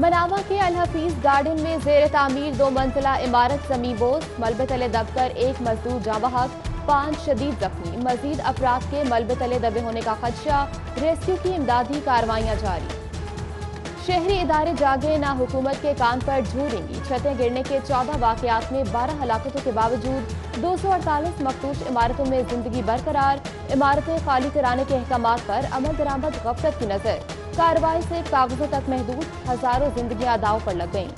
मनावा के अल हफीज गार्डन में जेर तामीर 2 मंजिला इमारत जमींबोस, मलबे तले दबकर एक मजदूर जाँ बहक, 5 शदीद जख्मी। मजीद अफराद के मलबे तले दबे होने का खदशा, रेस्क्यू की इमदादी कार्रवाइयां जारी। शहरी इदारे जागे ना हुकूमत के कान पर झूरेंगी। छतें गिरने के 14 वाकयात में 12 हलाकतों के बावजूद 248 मखदूश इमारतों में जिंदगी बरकरार। इमारतें खाली कराने के अहकामात पर अमल दरामद गफलत की नजर। कार्रवाई से कागजों तक महदूद, हजारों जिंदगियां दांव पर लग गईं।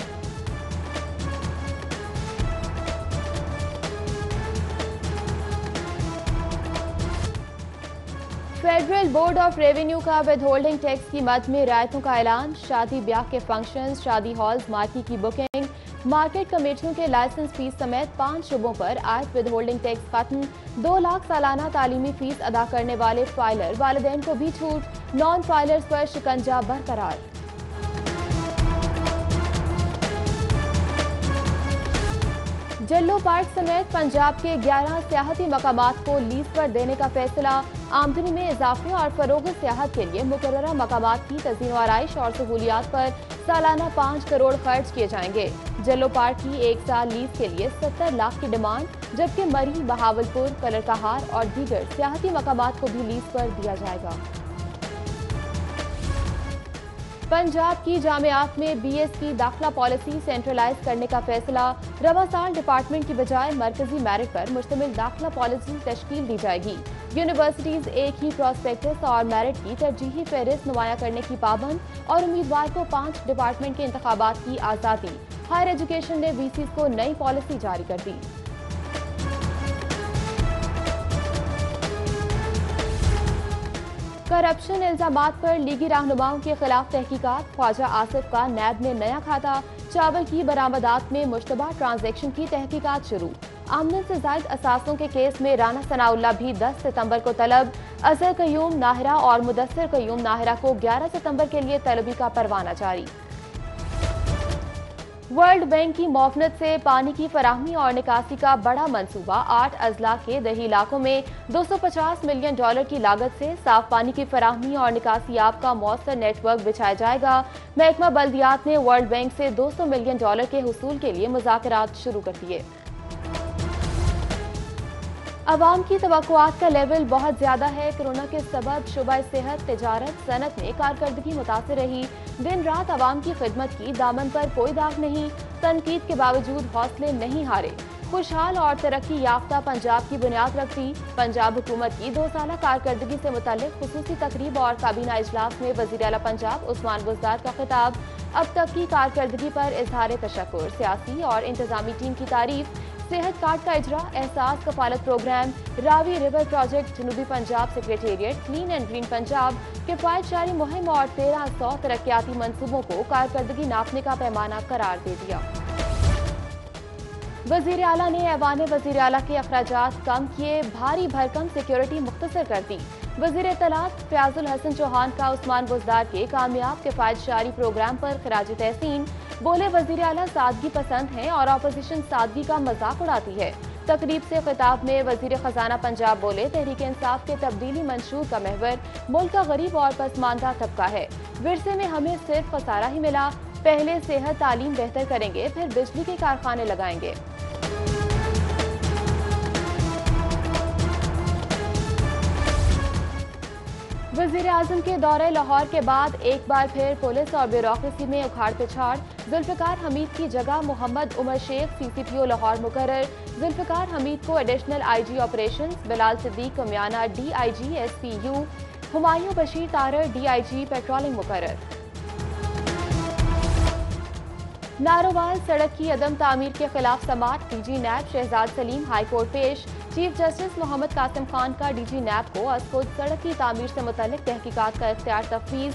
फेडरल बोर्ड ऑफ रेवेन्यू का विद होल्डिंग टैक्स की मद में रियायतों का ऐलान। शादी ब्याह के फंक्शन, शादी हॉल्स, मार्की की बुकिंग, मार्केट कमेटियों के लाइसेंस फीस समेत 5 शुबों पर आयत विद होल्डिंग टैक्स खत्म। 2 लाख सालाना तालीमी फीस अदा करने वाले फाइलर वालिदैन को भी छूट। नॉन फाइलर्स पर शिकंजा बरकरार। जल्लो पार्क समेत पंजाब के 11 सियाहती मकामात को लीज पर देने का फैसला। आमदनी में इजाफे और फरोग सियाहत के लिए मुकर्ररा मकामात की तज़ीन व आराइश और सहूलियात पर सालाना 5 करोड़ खर्च किए जाएंगे। जल्लो पार्क की 1 साल लीज के लिए 70 लाख की डिमांड, जबकि मरी, बहावलपुर, कलरकहार और दीगर सियाहती मकामात को भी लीज पर दिया जाएगा। पंजाब की जामियात में BS की दाखिला पॉलिसी सेंट्रलाइज करने का फैसला। रवा साल डिपार्टमेंट की बजाय मरकजी मेरिट पर मुश्तमिल दाखिला पॉलिसी तश्कील दी जाएगी। यूनिवर्सिटीज एक ही प्रोस्पेक्टस और मेरिट की तरजीही फहरिस्त नुमाया करने की पाबंद और उम्मीदवार को 5 डिपार्टमेंट के इंतखाबात की आज़ादी। हायर एजुकेशन ने VCs को नई पॉलिसी जारी कर दी। करप्शन इल्जामात पर लीगी रहनुमाओं के खिलाफ तहकीकात। ख्वाजा आसिफ का नैब में नया खाता। चावल की बरामदात में मुश्तबा ट्रांजैक्शन की तहकीकात शुरू। आमदन से जायद असासों के केस में राना सनाउल्लाह भी 10 सितंबर को तलब। अजहर कयूम नाहिरा और मुदस्सिर कयूम नाहिरा को 11 सितंबर के लिए तलबी का परवाना जारी। वर्ल्ड बैंक की मौफनत से पानी की फराहमी और निकासी का बड़ा मंसूबा। 8 अजला के दही इलाकों में $250 मिलियन की लागत से साफ पानी की फराहमी और निकासी याब का मौसर नेटवर्क बिछाया जाएगा। महकमा बल्दियात ने वर्ल्ड बैंक से $200 मिलियन के हुसूल के लिए मुज़ाकरात शुरू कर दिए। अवाम की तवक्कुआत का लेवल बहुत ज्यादा है। कोरोना के सबब शुबा सेहत, तिजारत, सनत में कारकर्दगी मुतासिर रही। दिन रात अवाम की खिदमत की, दामन पर कोई दाग नहीं। तनकीद के बावजूद हौसले नहीं हारे। खुशहाल और तरक्की याफ्ता पंजाब की बुनियाद रखती। पंजाब हुकूमत की 2 साला कारकर्दगी से मुतल्लिक खुसूसी तकरीब और काबीना इजलास में वज़ीर आला पंजाब उस्मान बुज़दार का खिताब। अब तक की कारकर्दगी पर इजहार तशक्कुर, सियासी और इंतजामी टीम की तारीफ। सेहत कार्ड का इजरा, एहसास कफालत प्रोग्राम, रावी रिवर प्रोजेक्ट, जनूबी Punjab secretariat, clean and green Punjab, किफायत जारी मुहिम और 1300 तरक्याती मंसूबों को कारकर्दगी नापने का पैमाना करार दे दिया। वजीर आला ने ऐवान वजीर आला के अखराजात कम किए। भारी भरकम सिक्योरिटी मुख्तसर कर दी। वजीर इत्तलात फयाजुल हसन चौहान का उस्मान बुज़दार के कामयाब किफायत जारी प्रोग्राम पर खराज तहसीन। बोले, वजीर आला सादगी पसंद हैं और अपोजिशन सादगी का मजाक उड़ाती है। तकरीब से खिताब में वजीर खजाना पंजाब बोले, तहरीक इंसाफ के तब्दीली मंशूर का महवर मुल्क का गरीब और पसमानदा तबका है। विरसे में हमें सिर्फ खसारा ही मिला। पहले सेहत तालीम बेहतर करेंगे, फिर बिजली के कारखाने लगाएंगे। वज़ीर आज़म के दौरे लाहौर के बाद एक बार फिर पुलिस और ब्यूरोक्रेसी में उखाड़ पिछाड़। जुल्फ़िकार हमीद की जगह मोहम्मद उमर शेख CCPO लाहौर मुकर्रर। जुल्फ़िकार हमीद को additional IG operations, Bilal Siddique Kamiana DIG SPU, Humayun Bashir Tarar DIG patrolling मुकर्रर। नारोवाल सड़क की अदम तामीर के खिलाफ समात। DG नैब शहजाद सलीम हाई कोर्ट पेश। चीफ जस्टिस मोहम्मद कासिम खान का DG नैब को खुद सड़क की तामीर से मुतल्लिक तहकीकात का इख्तियार तफवीज़।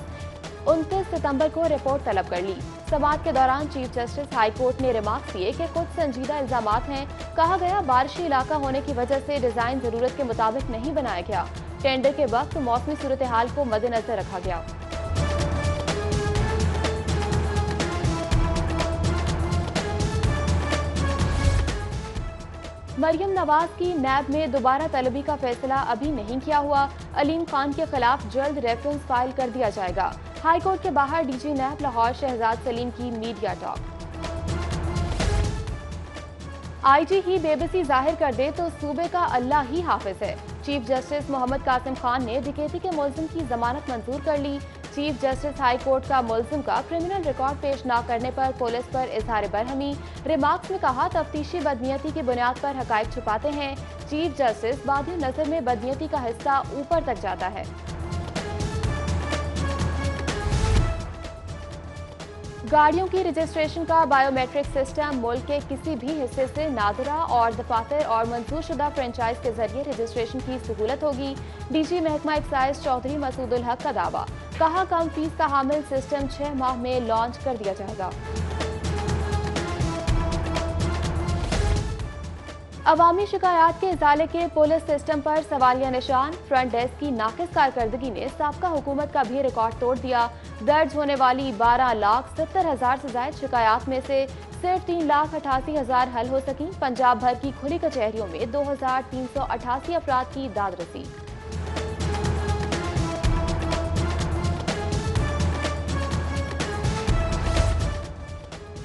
29 सितंबर को रिपोर्ट तलब कर ली। समात के दौरान चीफ जस्टिस हाई कोर्ट ने रिमार्क दिए कि कुछ संजीदा इल्जामात हैं। कहा गया, बारिशी इलाका होने की वजह से डिजाइन जरूरत के मुताबिक नहीं बनाया गया। टेंडर के वक्त मौसमी सूरत हाल को मद्देनजर रखा गया। मरियम नवाज की नैब में दोबारा तलबी का फैसला अभी नहीं किया हुआ। अलीम खान के खिलाफ जल्द रेफरेंस फाइल कर दिया जाएगा। हाईकोर्ट के बाहर डीजी नैब लाहौर शहजाद सलीम की मीडिया टॉक। आईजी ही बेबसी जाहिर कर दे तो सूबे का अल्लाह ही हाफिज है। चीफ जस्टिस मोहम्मद कासिम खान ने डकैती के मुलजिम की जमानत मंजूर कर ली। चीफ जस्टिस हाई कोर्ट का मुलजिम का क्रिमिनल रिकॉर्ड पेश न करने पर पुलिस पर इजहार बरहमी। रिमार्क्स में कहा, तफ्तीशी बदनीयती की बुनियाद पर हकायक छुपाते हैं। चीफ जस्टिस बाद नजर में बदनीयती का हिस्सा ऊपर तक जाता है। गाड़ियों की रजिस्ट्रेशन का बायोमेट्रिक सिस्टम मुल्क के किसी भी हिस्से से नादरा और दफातर और मंजूरशुदा फ्रेंचाइज के जरिए रजिस्ट्रेशन की सहूलत होगी। डीजी महकमा एक्साइज चौधरी मसूदुल हक का दावा। कहा, कम फीस का हामिल सिस्टम 6 माह में लॉन्च कर दिया जाएगा। अवामी शिकायत के इजाले के पुलिस सिस्टम पर सवालिया निशान। फ्रंट डेस्क की नाकिस कारकर्दगी ने साबका हुकूमत का भी रिकॉर्ड तोड़ दिया। दर्ज होने वाली 12,70,000 से ज्यादा शिकायत में से सिर्फ 3,88,000 हल हो सकी। पंजाब भर की खुली कचहरियों में 2,388 अफराद की दाद रसी।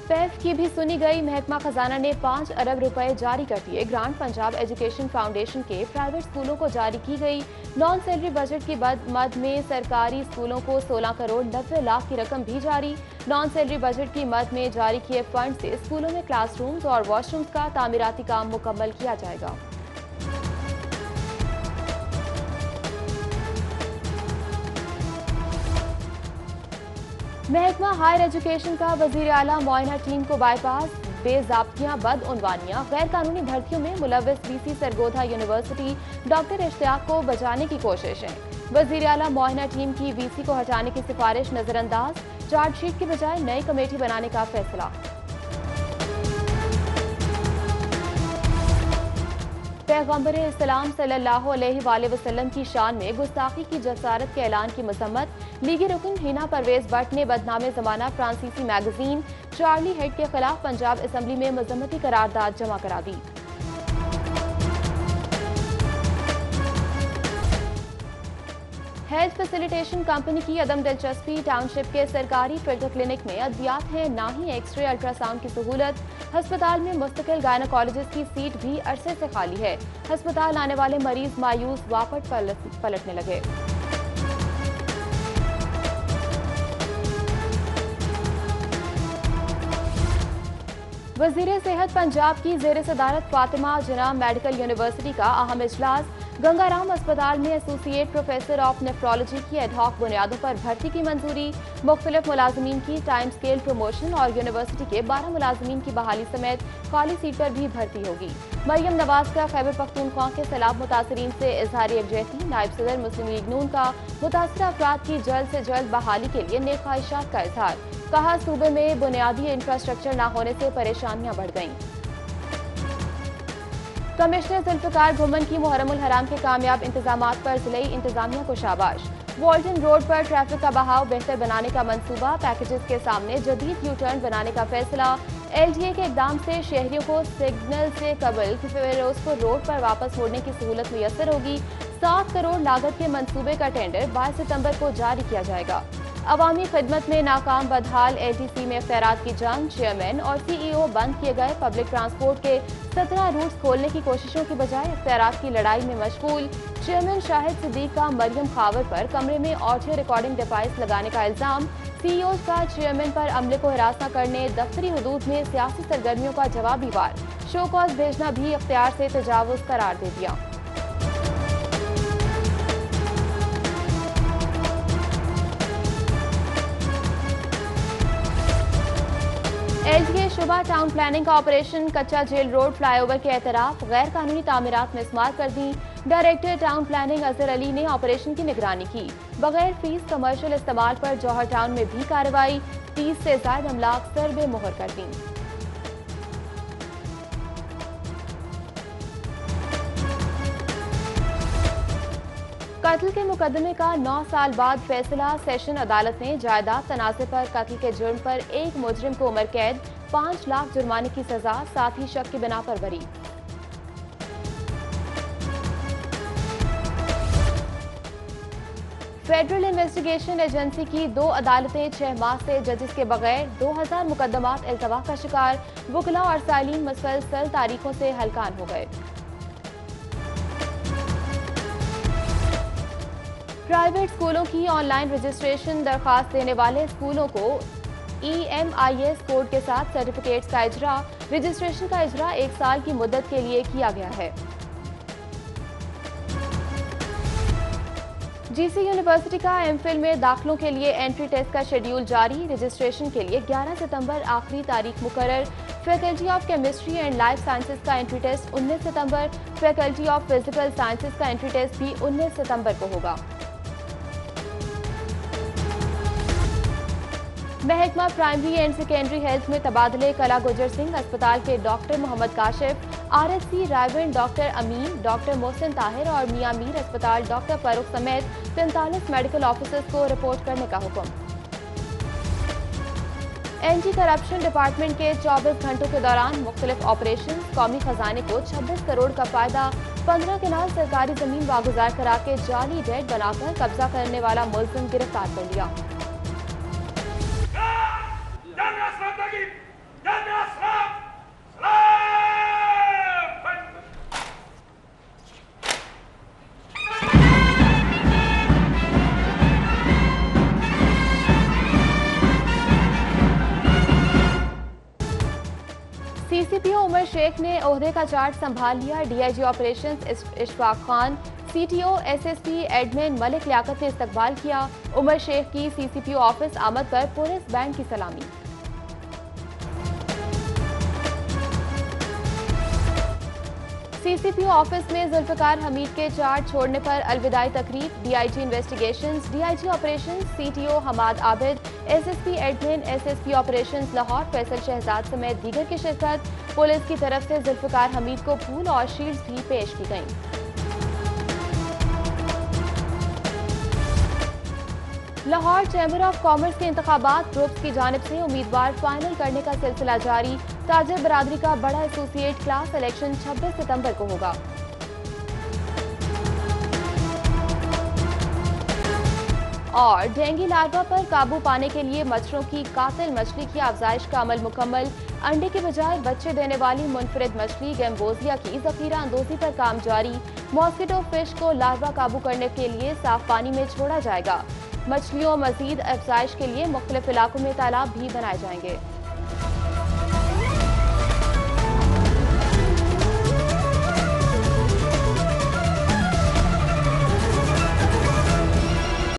पैफ की भी सुनी गई। महकमा खजाना ने 5 अरब रुपए जारी कर दिए। ग्रांट पंजाब एजुकेशन फाउंडेशन के प्राइवेट स्कूलों को जारी की गई। नॉन सैलरी बजट की मद में सरकारी स्कूलों को 16 करोड़ 90 लाख की रकम भी जारी। नॉन सैलरी बजट की मद में जारी किए फंड से स्कूलों में क्लासरूम्स और वॉशरूम्स का तामीराती काम मुकम्मल किया जाएगा। महकमा हायर एजुकेशन का वजीर आला मुआयना टीम को बाईपास। बेजाब्तियां, बदउनवानियां, गैर कानूनी भर्तियों में मुलव्वस VC Sargodha university doctor Ishtiaq को बचाने की कोशिशें। वजीर आला मुआयना टीम की वीसी को हटाने की सिफारिश नजरअंदाज। चार्जशीट की बजाय नई कमेटी बनाने का फैसला। पैगंबर इस्लाम सल्लल्लाहु अलैहि वसल्लम की शान में गुस्ताखी की जसारत के ऐलान की मजम्मत। लीगी रुकन हिना परवेज भट्ट ने बदनामे जमाना फ्रांसीसी मैगजीन चार्ली हेड के खिलाफ पंजाब असम्बली में मजम्मती करारदाद जमा करा दी। हेल्थ फैसिलिटेशन कंपनी की अदम दिलचस्पी। टाउनशिप के सरकारी फिल्टर क्लिनिक में अद्वियात है, ना ही एक्सरे अल्ट्रासाउंड की सहूलत। अस्पताल में मुस्तकिल गायनोकोलॉजिस्ट की सीट भी अरसे से खाली है। अस्पताल आने वाले मरीज मायूस वापस पलटने लगे। वजीर सेहत पंजाब की जेर सदारत फातिमा जिन्ना मेडिकल यूनिवर्सिटी का अहम इजलास। गंगाराम अस्पताल में एसोसिएट प्रोफेसर ऑफ नेफ्रोलॉजी की एडहॉक बुनियादों पर भर्ती की मंजूरी। मुख्तलिफ मुलाजमीन की टाइम स्केल प्रमोशन और यूनिवर्सिटी के 12 मुलाजमीन की बहाली समेत खाली सीट पर भी भर्ती होगी। मरियम नवाज का खैबर पख्तूनख्वा के सैलाब मुतासरीन से इजहार यकजहती। नायब सदर मुस्लिम लीग नून का मुतासरा अफराद की जल्द से जल्द बहाली के लिए नेक ख्वाहिशात का इजहार। कहा, सूबे में बुनियादी इंफ्रास्ट्रक्चर न होने से परेशानियां बढ़ गईं। कमिश्नर जुल्फिकार घुमन की मुहर्रमुल हराम के कामयाब इंतजामात पर जिले इंतजामिया को शाबाश। वॉल्टन रोड पर ट्रैफिक का बहाव बेहतर बनाने का मंसूबा। पैकेजेस के सामने जदीद यू टर्न बनाने का फैसला। एलडीए के इकदाम से शहरियों को सिग्नल से कबल फिरोजपुर रोड पर वापस मोड़ने की सहूलत मुयसर होगी। 7 करोड़ लागत के मंसूबे का टेंडर 22 सितंबर को जारी किया जाएगा। अवामी खिदमत में नाकाम बदहाल एटीसी में खैरात की जंग। चेयरमैन और सीईओ बंद किए गए। पब्लिक ट्रांसपोर्ट के 17 रूट्स खोलने की कोशिशों की बजाय इख्तियारात की लड़ाई में मशगूल। चेयरमैन शाहिद सिद्दीक का मरियम खावर पर कमरे में ऑडियो रिकॉर्डिंग डिवाइस लगाने का इल्जाम। सीईओ का चेयरमैन पर अमले को हिरासत न करने, दफ्तरी हुदूद में सियासी सरगर्मियों का जवाबी वार। शो कॉज भेजना भी इख्तियार से तजावुज करार दे दिया। एलडीए शुबा टाउन प्लानिंग का operation. Kacha jail road flyover के एतराफ गैर कानूनी तामीरात मिसमार कर दी। Director town planning Azhar Ali ने ऑपरेशन की निगरानी की। बगैर फीस कमर्शियल इस्तेमाल पर जौहर टाउन में भी कार्रवाई। 30 से ज्यादा अमलाक सरबे मोहर कर दी। कत्ल के मुकदमे का 9 साल बाद फैसला। सेशन अदालत ने जायदाद तनाज़े पर कत्ल के जुर्म पर एक मुजरिम को उम्र कैद, 5 लाख जुर्माने की सजा, साथ ही शक की बिना पर बरी। फेडरल इन्वेस्टिगेशन एजेंसी की 2 अदालतें 6 माह से जजेस के बगैर 2000 मुकदमात इल्तवा का शिकार। वुकला और सालीन मुसलसल तारीखों से हलकान हो गए। प्राइवेट स्कूलों की ऑनलाइन रजिस्ट्रेशन दरखास्त देने वाले स्कूलों को EMIS कोड के साथ सर्टिफिकेट्स का इजरा। रजिस्ट्रेशन का इजरा 1 साल की मुद्दत के लिए किया गया है। GC यूनिवर्सिटी का MPhil में दाखिलों के लिए एंट्री टेस्ट का शेड्यूल जारी। रजिस्ट्रेशन के लिए 11 सितंबर आखिरी तारीख मुकर्रर। Faculty of chemistry and life sciences का एंट्री टेस्ट 19 सितंबर। फैकल्टी ऑफ फिजिकल साइंसेज का एंट्री टेस्ट भी 19 सितंबर को होगा। महकमा प्राइमरी एंड सेकेंडरी हेल्थ में तबादले। कला गुजर सिंह अस्पताल के doctor Mohammad Kashif, RSC Raiwind doctor Amin, doctor Mohsin Tahir और मियां मीर अस्पताल डॉक्टर फारूक समेत 43 मेडिकल ऑफिसर्स को रिपोर्ट करने का हुक्म। एंटी करप्शन डिपार्टमेंट के 24 घंटों के दौरान मुख्तलिफ ऑपरेशन। कौमी खजाने को 26 करोड़ का फायदा। 15 किनाल सरकारी जमीन वागुजार करा के जाली डेट बनाकर कब्जा करने वाला मुलजिम गिरफ्तार कर लिया। CCPO उमर शेख ने ओहदे का चार्ज संभाल लिया। DIG operations Ishfaq Khan, CTO SSP admin Malik Liaquat ने इस्तकबाल किया। उमर शेख की CCPO ऑफिस आमद पर पुलिस बैंड की सलामी। CCPO ऑफिस में जुल्फिकार हमीद के चार्ज छोड़ने पर अलविदाई तकरीब। DIG investigations, DIG operations, CTO Hammad Abid, SSP admin, SSP operations Lahore Faisal Shahzad समेत दीगर की शिरकत। पुलिस की तरफ से जुल्फिकार हमीद को फूल और शील्ड्स भी पेश की गईं। लाहौर चैम्बर ऑफ कॉमर्स के इंतखाबात ग्रुप्स की जानिब से उम्मीदवार फाइनल करने का सिलसिला जारी। ताजिर बरादरी का बड़ा एसोसिएट क्लास इलेक्शन 26 सितंबर को होगा। और डेंगू लार्वा पर काबू पाने के लिए मच्छरों की कातिल मछली की अफजाइश का अमल मुकम्मल। अंडे के बजाय बच्चे देने वाली मुनफरिद मछली गैम्बोजिया की जखीरा अंदोजी पर काम जारी। मॉस्किटो फिश को लार्वा काबू करने के लिए साफ पानी में छोड़ा जाएगा। मछलियों मजीद अफजाइश के लिए मुख्तलिफ इलाकों में तालाब भी बनाए जाएंगे।